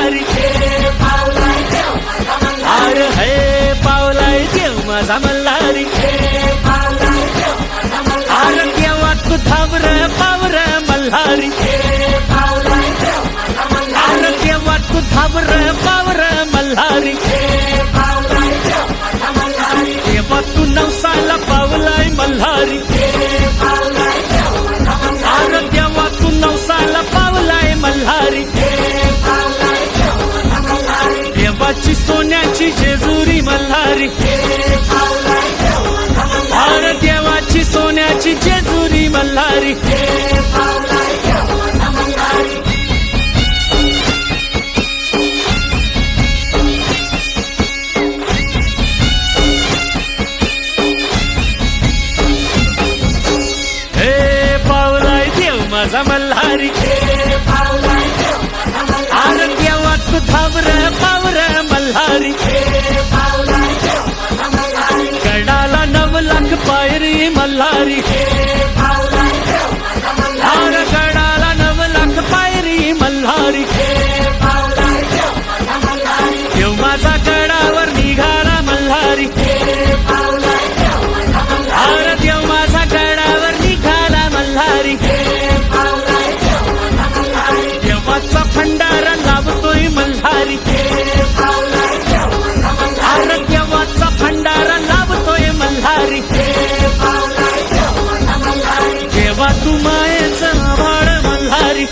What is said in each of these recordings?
मल्हारी अरे हे पावलाय देव माझा मल्हारी अरे देवा तू धावर पावर मल्हारी अरे देवा तू धावर पावर मल्हारी देवा तू नवसाला पावलाय मल्हारी अरे देवा तू नवसाला पावलाय मल्हारी देवाची सोन्याची जेजुरी मल्हारी अरे देवाची सोन्याची जेजुरी मल्हारी हे पावलाय देव माझा मल्हारी अरे देवा तू धावर पावर मल्हारी गडाला 9 लाख पायरी मल्हारी अरे गडाला 9 लाख पायरी मल्हारी देव माझा गडावर निघाला मल्हारी अरे देव माझा गडावर निघाला मल्हारी देवाचा भंडारा लावतोय मल्हारी अरे देवाचा भंडारा लावतोय मल्हारी देवा तू मायेचा आभाळ मल्हारी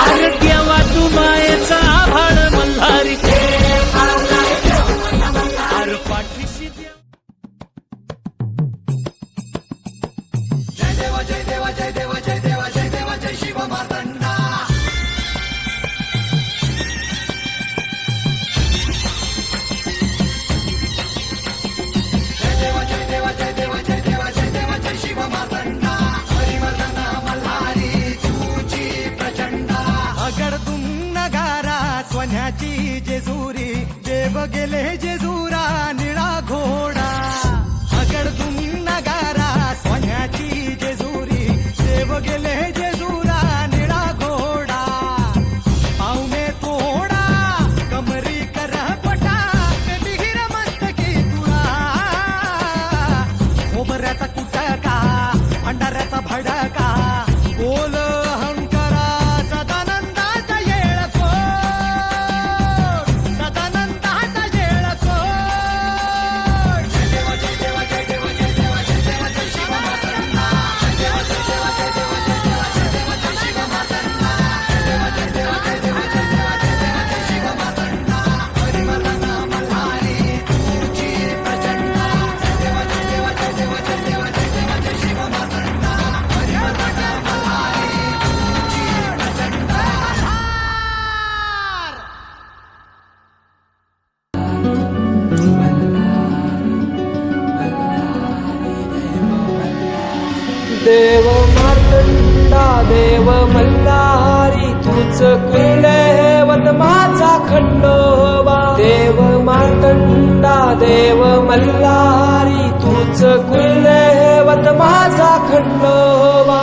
अरे देवा तू मायेचा आभाळ मल्हारी अरे पाठीशी देव जय देवा जय देवा जय देवा जय देवा जय देवा जय शिव मार्तंडा जय देवा जय देवा जय देवा जय देवा जय देवा जय शिव मार्तंडा हरिवर्धना मल्हारी तुझी प्रचंडा अगडतून नगारा सोन्याची जेजुरी देव गेले जेजुरा निळा घोडा अगडतून नगारा सोन्याची जेजुरी देव गेले जेजुरा निळा घोडा पावने तोडा कमरी कर पटा विहीर मस्तकी तुळा खोबऱ्याचा कुटका भंडाऱ्याचा भडका बोल अहंकारा सदानंदाचा येळकोट सदानंदाचा येळकोट जय देवा जय देवा जय देवा जय देवा जय देवा जय शिव मार्तंडा जय देवा जय देवा जय देवा जय देवा जय देवा जय शिव मार्तंडा जय देवा जय देवा जय देवा जय देवा जय देवा जय शिव मार्तंडा हरिवर्धना मल्हारी तुझी प्रचंडा जय देवा जय देवा जय देवा जय देवा जय देवा जय शिव मार्तंडा हरिवर्धना मल्हारी तुझी प्रचंडा देव मार्तंडा देव मल्हारी तूच कुलदैवत माझा खंडोबा देव मार्तंडा देव मल्हारी तूच कुलदैवत माझा खंडोबा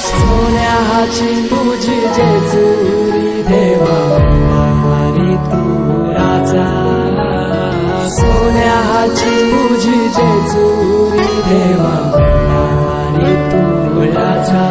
सोन्याची तुझी जेजुरी देवा मल्हारी तू राजा सोन्याची तुझी जेजुरी देवा मल्हारी तू राजा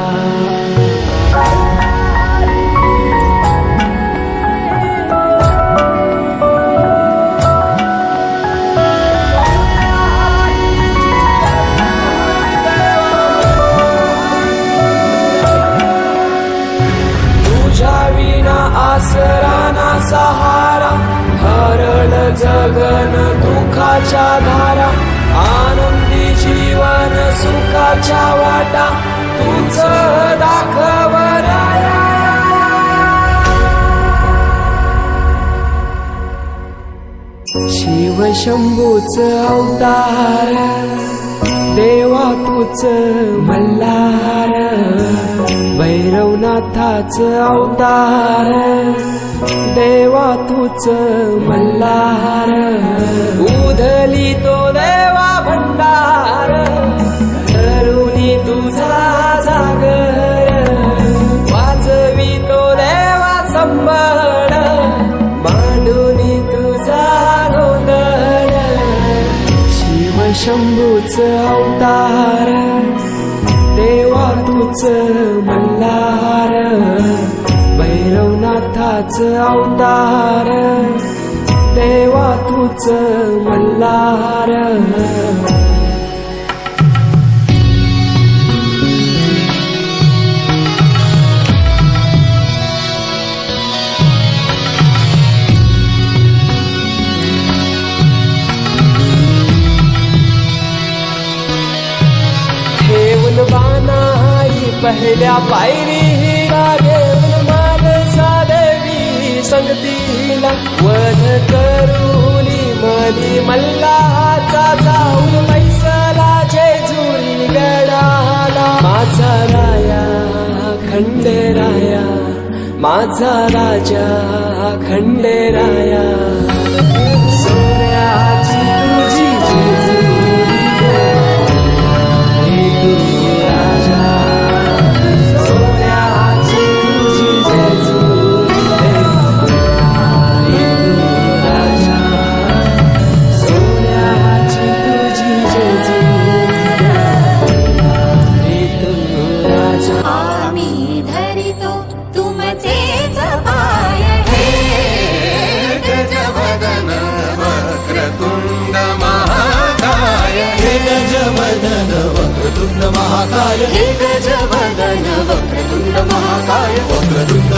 तुझ्या विना आसरा ना सहारा हरळ जगन दुःखाच्या धारा आनंदी जीवन सुखाच्या वाटा तूच दाखव राया शिव शंभूच अवतार देवा तूच मल्हार भैरवनाथाच अवतार देवा तूच मल्हार उधली तो देवा भंडार धरुणी तुझा जागर वाजवी तो देवा शंभूच अवतार देवा तूच मल्हार भैरवनाथाच अवतार देवा तूच मल्हार ठेवून बानाई पहिल्या पायरी घेऊन मानसा देवी संगतीला वध करूनी मनी मल्हाचा जाऊन पैसला जेजुरी गडाला माझा राया खंडेराया माझा राजा खंडेराया सोन्याची तुझी जेजुरी हे तू राजा सोन्याची तुझी जेजुरी हे तू राजा सोन्याची तुझी जेजुरी हे तू राजा आम्ही धरितो तुमचेच पाय हे गजवदन वक्रतुंड महाकाय हे गजवदन वक्रतुंड महाकाय हे गजवदन वक्रतुंड महाकाय वक्रतुंड